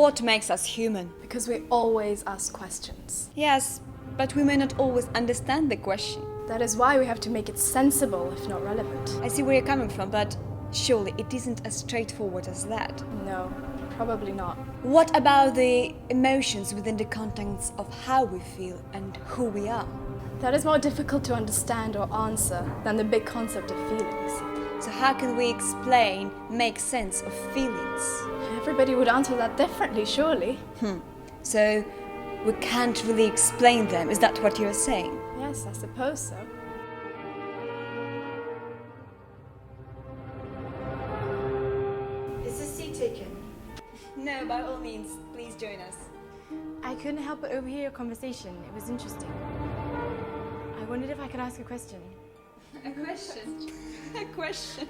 what makes us human. Because we always ask questions. Yes, but we may not always understand the question. That is why we have to make it sensible, if not relevant. I see where you're coming from, but surely it isn't as straightforward as that. No, probably not. What about the emotions within the context of how we feel and who we are? That is more difficult to understand or answer than the big concept of feelings. So how can we explain, make sense of feelings? Everybody would answer that differently, surely. So we can't really explain them, is that what you're saying? Yes, I suppose so. Is this seat taken? No, by all means, please join us. I couldn't help but overhear your conversation. It was interesting. I wondered if I could ask a question. A question? A question?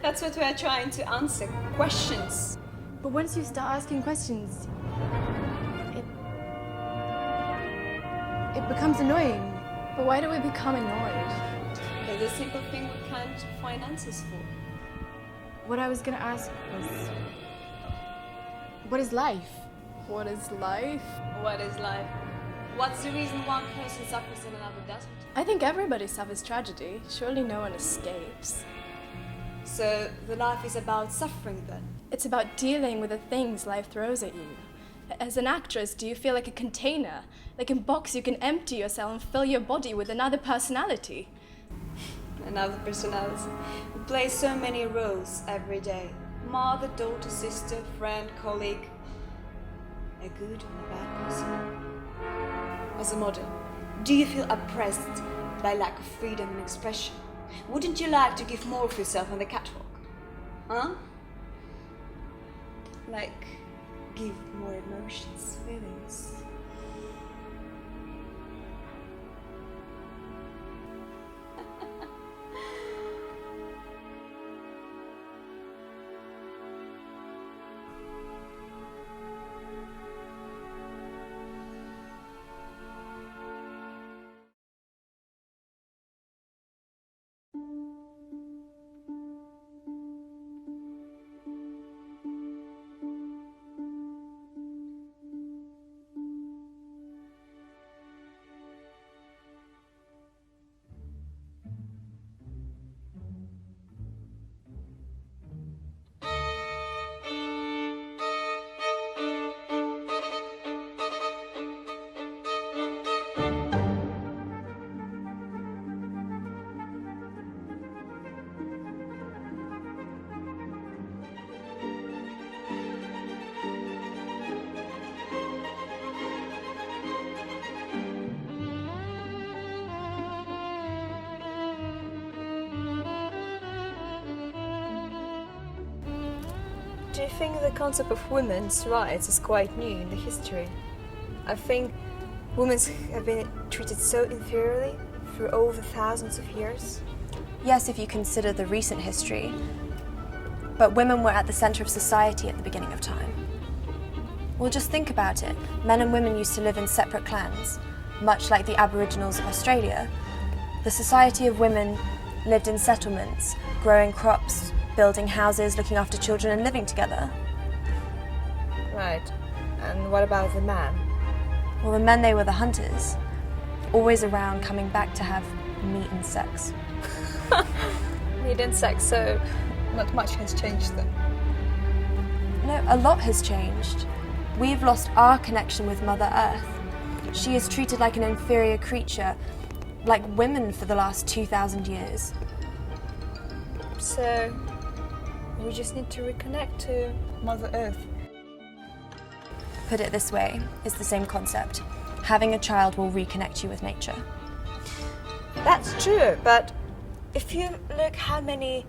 That's what we're trying to answer, questions. But once you start asking questions, it becomes annoying. But why do we become annoyed? There's a simple thing we can't find answers for. What I was going to ask was, what is life? What is life? What is life? What's the reason one person suffers and another doesn't? I think everybody suffers tragedy. Surely no one escapes. So the life is about suffering then? It's about dealing with the things life throws at you. As an actress, do you feel like a container? Like in box you can empty yourself and fill your body with another personality. Another personality. We play so many roles every day. Mother, daughter, sister, friend, colleague. A good and a bad person. As a model, do you feel oppressed by lack of freedom and expression? Wouldn't you like to give more of yourself on the catwalk? Huh? Like, give more emotions, feelings. Do you think the concept of women's rights is quite new in the history? I think women have been treated so inferiorly through all the thousands of years. Yes, if you consider the recent history, but women were at the centre of society at the beginning of time. Well, just think about it. Men and women used to live in separate clans, much like the Aboriginals of Australia. The society of women lived in settlements, growing crops, building houses, looking after children and living together. Right. And what about the man? Well, the men, they were the hunters, always around, coming back to have meat and sex. Meat and sex, so not much has changed then. No, a lot has changed. We've lost our connection with Mother Earth. She is treated like an inferior creature, like women for the last 2,000 years. So we just need to reconnect to Mother Earth. Put it this way, it's the same concept. Having a child will reconnect you with nature. That's true, but if you look how many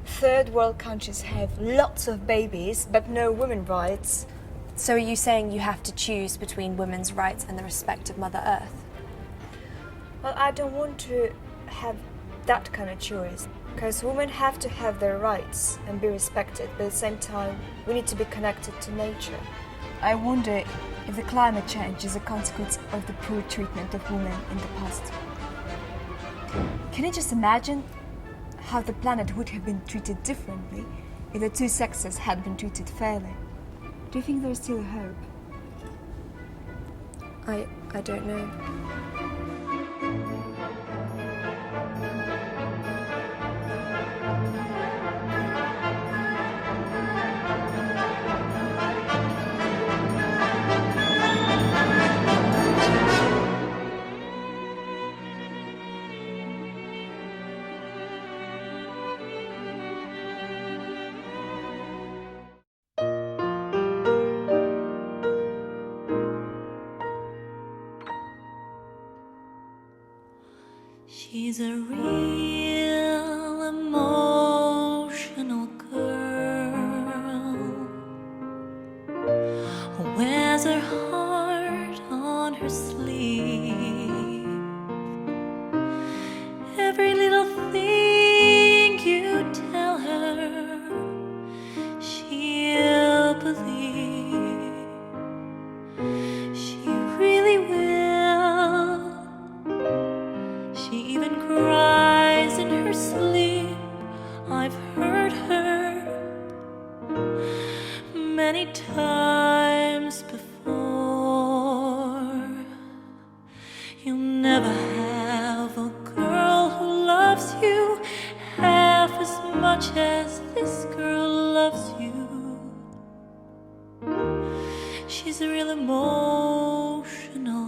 third world countries have lots of babies but no women's rights. So are you saying you have to choose between women's rights and the respect of Mother Earth? Well, I don't want to have that kind of choice, because women have to have their rights and be respected, but at the same time we need to be connected to nature. I wonder if the climate change is a consequence of the poor treatment of women in the past. Can you just imagine how the planet would have been treated differently if the two sexes had been treated fairly? Do you think there's still a hope? I don't know. She's a real emotional girl who wears her heart on her sleeve. Every little thing you tell her, she'll believe. She really will. She even cries in her sleep. I've heard her many times before. You'll never have a girl who loves you half as much as this girl loves you. She's real emotional.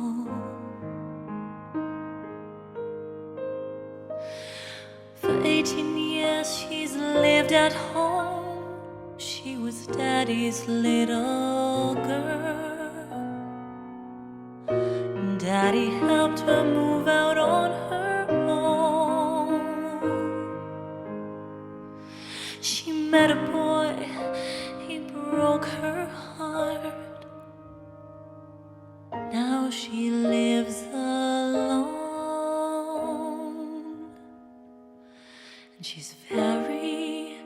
For 18 years she's lived at home. She was Daddy's little girl. Daddy helped her move out on her own. She met a boy, he broke her heart. Now she lives alone. And she's very,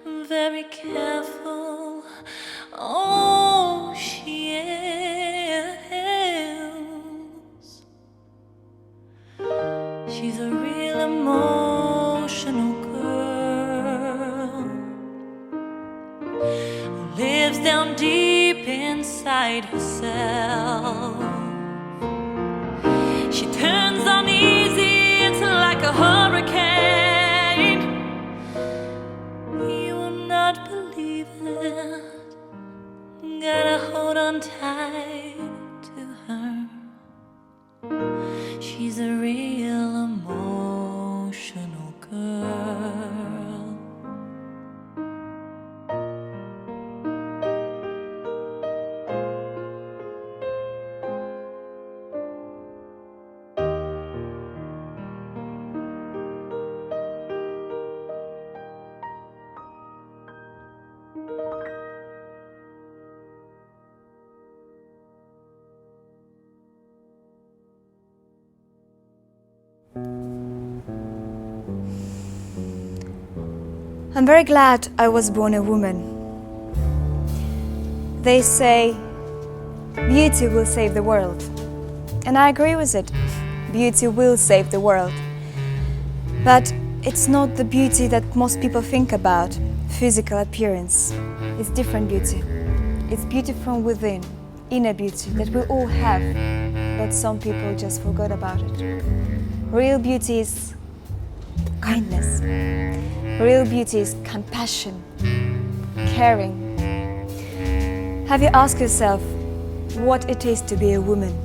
very careful. Oh, she is. She's a real emotional girl who lives down deep inside herself. She turns uneasy, it's like a hurricane. You will not believe it. Gotta hold on tight to her. She's a real emotional girl. I'm very glad I was born a woman. They say beauty will save the world. And I agree with it. Beauty will save the world. But it's not the beauty that most people think about, physical appearance. It's different beauty. It's beauty from within, inner beauty that we all have, but some people just forgot about it. Real beauty is kindness. Real beauty is compassion, caring. Have you asked yourself what it is to be a woman?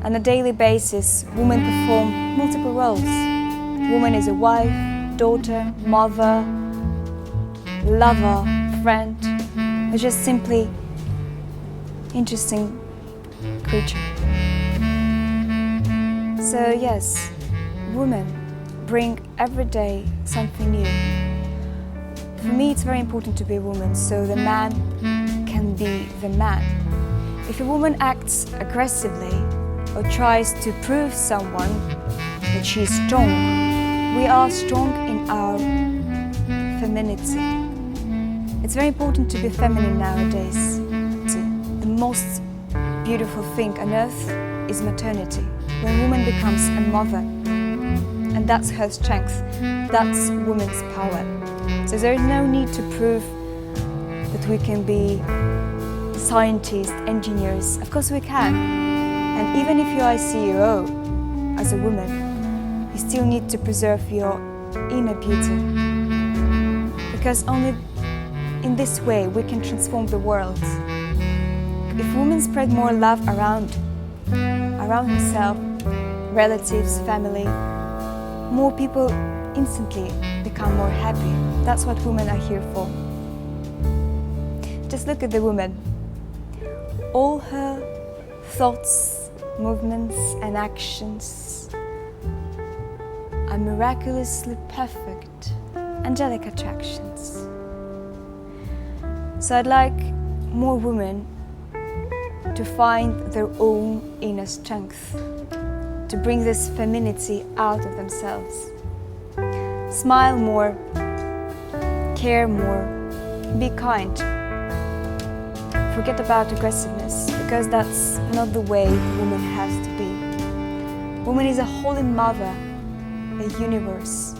On a daily basis, women perform multiple roles. Woman is a wife, daughter, mother, lover, friend, or just simply interesting creature. So yes, women bring every day something new. For me, it's very important to be a woman, so the man can be the man. If a woman acts aggressively or tries to prove someone that she's strong, we are strong in our femininity. It's very important to be feminine nowadays. The most beautiful thing on earth is maternity. When a woman becomes a mother, and that's her strength, that's woman's power. So there is no need to prove that we can be scientists, engineers. Of course we can. And even if you are a CEO as a woman, you still need to preserve your inner beauty. Because only in this way we can transform the world. If women spread more love around herself, relatives, family, more people instantly become more happy. That's what women are here for. Just look at the woman. All her thoughts, movements and actions are miraculously perfect, angelic attractions. So I'd like more women to find their own inner strength, to bring this femininity out of themselves. Smile more, care more, be kind. Forget about aggressiveness, because that's not the way a woman has to be. Woman is a holy mother, a universe,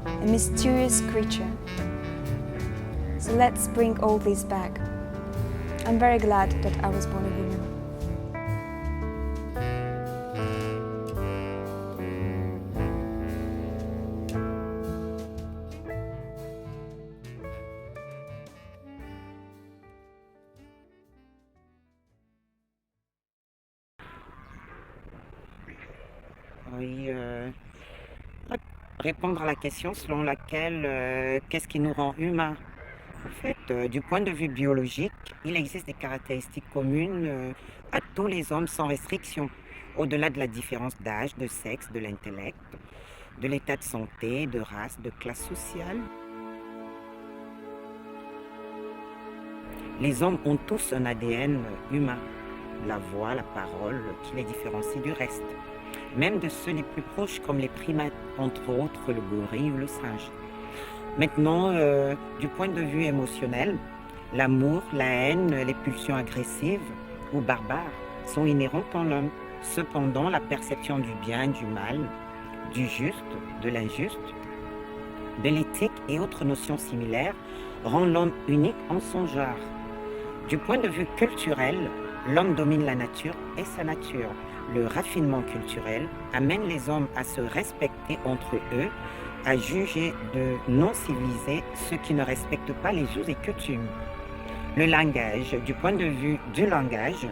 a mysterious creature. So let's bring all this back. I'm very glad that I was born a woman. Oui, répondre à la question selon laquelle qu'est-ce qui nous rend humains? En fait, du point de vue biologique, il existe des caractéristiques communes à tous les hommes sans restriction, au-delà de la différence d'âge, de sexe, de l'intellect, de l'état de santé, de race, de classe sociale. Les hommes ont tous un ADN humain, la voix, la parole, qui les différencie du reste, même de ceux les plus proches comme les primates, entre autres le gorille ou le singe. Maintenant, du point de vue émotionnel, l'amour, la haine, les pulsions agressives ou barbares sont inhérentes en l'homme. Cependant, la perception du bien, du mal, du juste, de l'injuste, de l'éthique et autres notions similaires rend l'homme unique en son genre. Du point de vue culturel, l'homme domine la nature et sa nature. Le raffinement culturel amène les hommes à se respecter entre eux, à juger de non-civilisés ceux qui ne respectent pas les us et coutumes. Le langage, du point de vue du langage,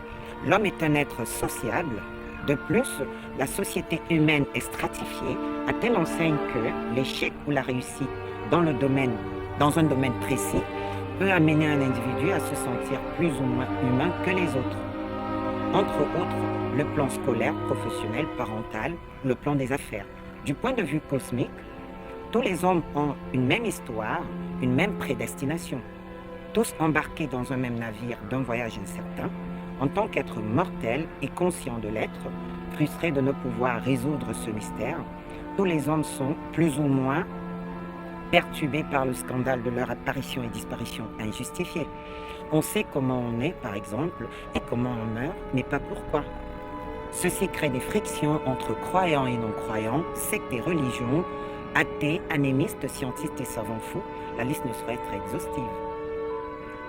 l'homme est un être sociable. De plus, la société humaine est stratifiée à telle enseigne que l'échec ou la réussite dans un domaine précis peut amener un individu à se sentir plus ou moins humain que les autres. Entre autres, le plan scolaire, professionnel, parental, le plan des affaires. Du point de vue cosmique, tous les hommes ont une même histoire, une même prédestination. Tous embarqués dans un même navire d'un voyage incertain, en tant qu'êtres mortels et conscients de l'être, frustrés de ne pouvoir résoudre ce mystère, tous les hommes sont plus ou moins perturbés par le scandale de leur apparition et disparition injustifiée. On sait comment on est, par exemple, et comment on meurt, mais pas pourquoi. Ceci crée des frictions entre croyants et non-croyants, sectes et religions, athées, animistes, scientistes et savants fous. La liste ne saurait être exhaustive.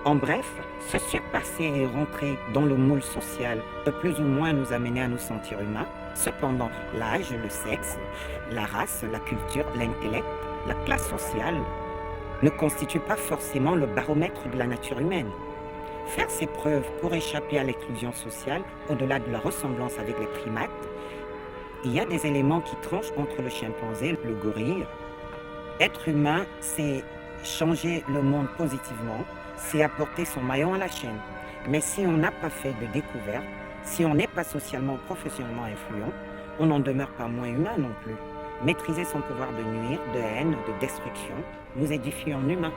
En bref, se surpasser et rentrer dans le moule social peut plus ou moins nous amener à nous sentir humains. Cependant, l'âge, le sexe, la race, la culture, l'intellect, la classe sociale ne constituent pas forcément le baromètre de la nature humaine. Faire ses preuves pour échapper à l'exclusion sociale, au-delà de la ressemblance avec les primates, il y a des éléments qui tranchent entre le chimpanzé et le gorille. Être humain, c'est changer le monde positivement, c'est apporter son maillon à la chaîne. Mais si on n'a pas fait de découverte, si on n'est pas socialement ou professionnellement influent, on n'en demeure pas moins humain non plus. Maîtriser son pouvoir de nuire, de haine, de destruction, nous édifie en humain.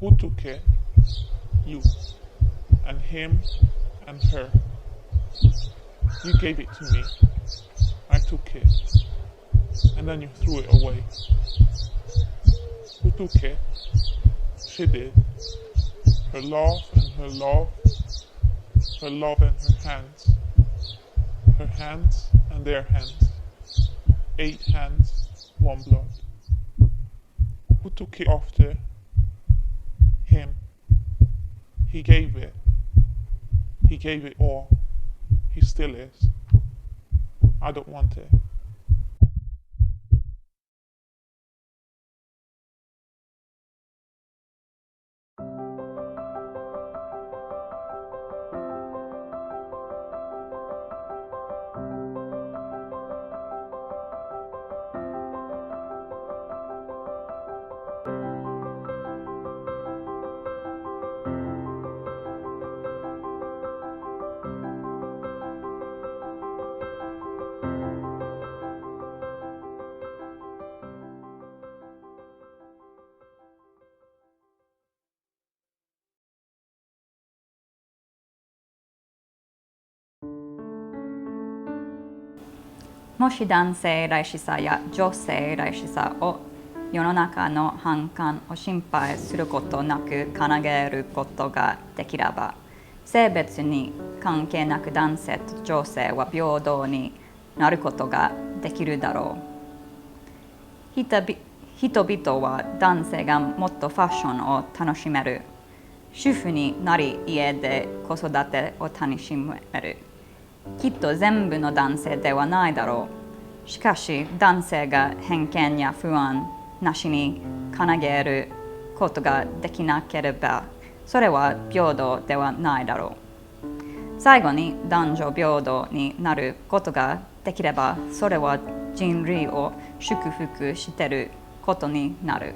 Who took it? You. And him and her. You gave it to me. I took it. And then you threw it away. Who took it? She did. Her love and her love. Her love and her hands. Her hands and their hands. 8 hands, 1 blood. Who took it after? Him. He gave it. He gave it all. He still is. I don't want it.もし男性らしさや女性らしさを世の中の反感を心配することなく叶えることができれば、性別に関係なく男性と女性は平等になることができるだろう。人々は男性がもっとファッションを楽しめる。主婦になり家で子育てを楽しめる。きっと全部の男性ではないだろう。しかし男性が偏見や不安なしに叶えることができなければ、それは平等ではないだろう。最後に男女平等になることができれば、それは人類を祝福していることになる。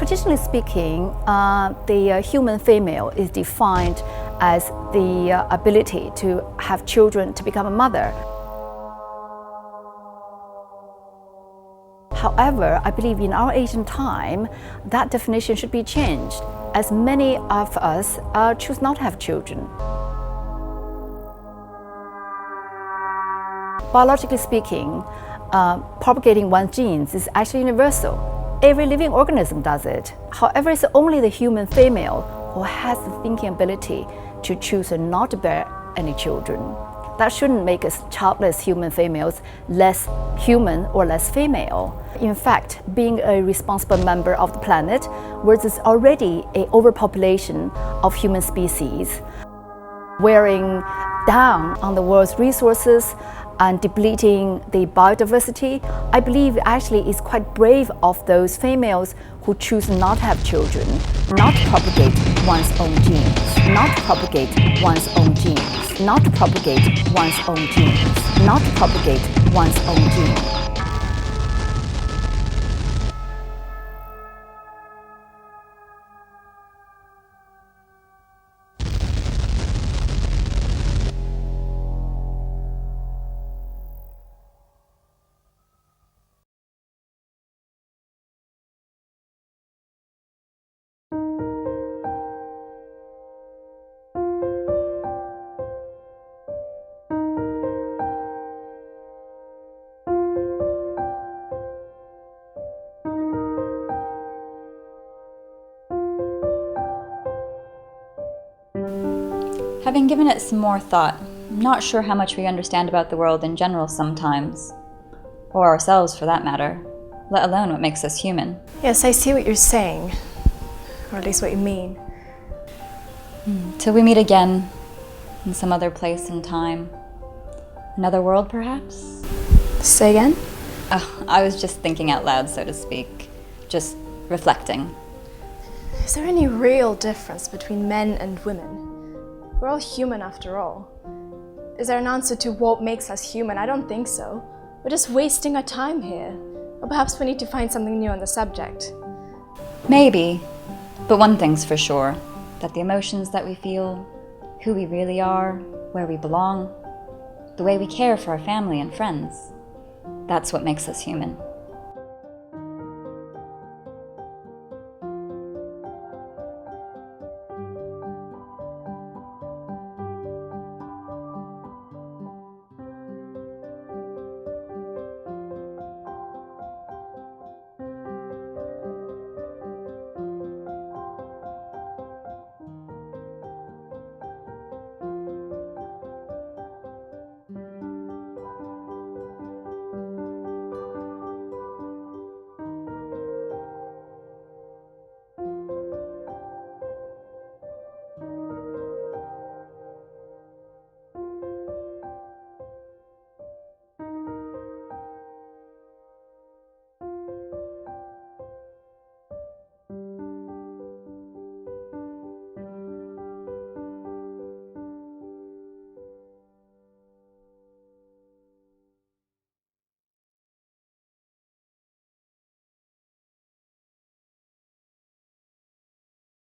Traditionally speaking, the human female is defined as the ability to have children, to become a mother. However, I believe in our Asian time, that definition should be changed, as many of us choose not to have children. Biologically speaking, propagating one's genes is actually universal. Every living organism does it. However, it's only the human female who has the thinking ability to choose not to bear any children. That shouldn't make us childless human females less human or less female. In fact, being a responsible member of the planet, where there's already an overpopulation of human species, wearing down on the world's resources and depleting the biodiversity, I believe actually is quite brave of those females who choose not to have children, not to propagate one's own genes, not to propagate one's own genes, not to propagate one's own genes, not to propagate one's own genes. Having given it some more thought, I'm not sure how much we understand about the world in general sometimes, or ourselves for that matter, let alone what makes us human. Yes, I see what you're saying, or at least what you mean. Till we meet again, in some other place and time. Another world, perhaps? Say again? Oh, I was just thinking out loud, so to speak. Just reflecting. Is there any real difference between men and women? We're all human after all. Is there an answer to what makes us human? I don't think so. We're just wasting our time here. Or perhaps we need to find something new on the subject. Maybe, but one thing's for sure, that the emotions that we feel, who we really are, where we belong, the way we care for our family and friends, that's what makes us human.